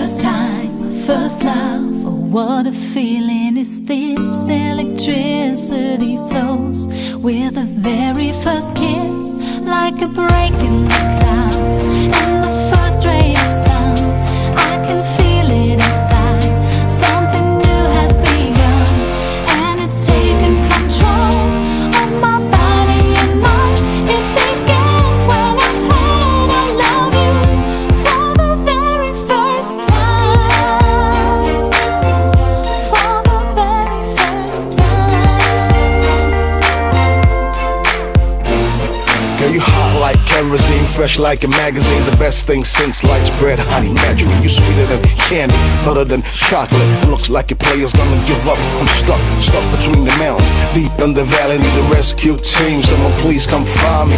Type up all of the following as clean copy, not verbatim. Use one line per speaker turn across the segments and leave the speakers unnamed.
First time, first love, oh what a feeling is this. Electricity flows with the very first kiss, like a break in the clouds and the first ray of sun. I can feel it inside, something new has begun, and it's taken control of my body and mind. It began when I heard I love you for the very first time. For the very first time.
Girl, you hot like kerosene, fresh like a magazine. The best thing since sliced bread, I'd imagine. You sweeter than candy, better than chocolate. Looks like your player's gonna give up. I'm stuck between the mountains, deep in the valley. Need a rescue team, someone please come find me.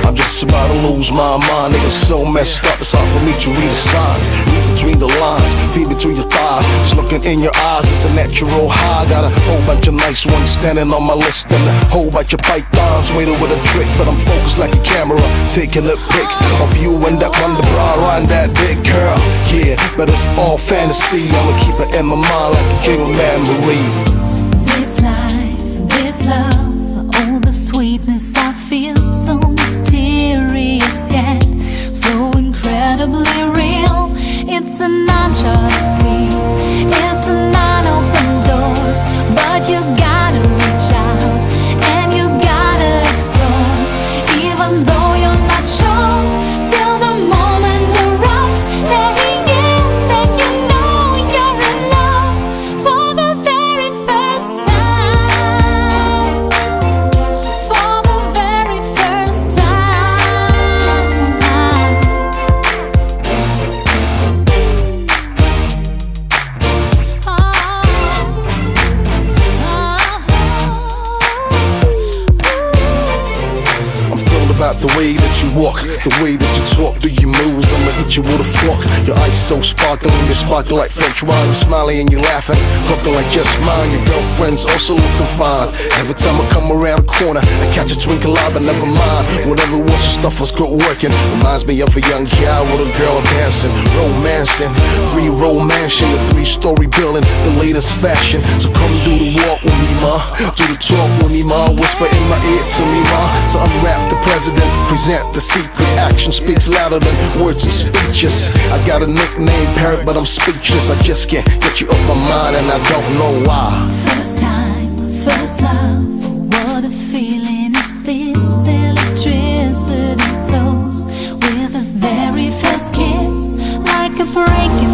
I'm just about to lose my mind, nigga, so messed up. It's hard for me to read the signs, read between the lines, feed between your thighs. Just looking in your eyes, it's a natural high. Got a whole bunch of nice ones standing on my list, and a whole bunch of pythons waiting with a trick. But I'm focused like a camera, taking a pic of you and that wonder bra riding that big girl. Yeah, but it's all fantasy. I'ma keep it in my mind like a king of memory.
This life, this love, oh the sweetness I feel, so mysterious yet so incredibly real. It's an uncharted sea, it's an unopened door, but you gotta reach out and you gotta explore, even though you're not sure till the moment arrives. There he is, and you know you're in love for the very first time. For the very first time.
I'm thrilled about the way that you walk, the way that you talk, do your moves. I'ma eat you with a fork. Your eyes so sparkling, they sparkle like French wine. You're smiling and you're laughing, looking like just mine. Your girlfriend's also looking fine. Every time I come around the corner, I catch a twinkle eye, but never mind. Whatever was your stuff was good working. Reminds me of a young guy with a girl dancing, romancing. 3-row mansion, a 3-story building, the latest fashion. So come do the walk with me, ma. Do the talk with me, ma. Whisper in my ear to me, ma. To unwrap the president, present the secret. Action speaks louder than words and speeches. I got a nickname, parrot, but I'm speechless. I just can't get you off my mind, and I don't know why.
First time, first love, what a feeling is this. Electricity flows with the very first kiss, like a break in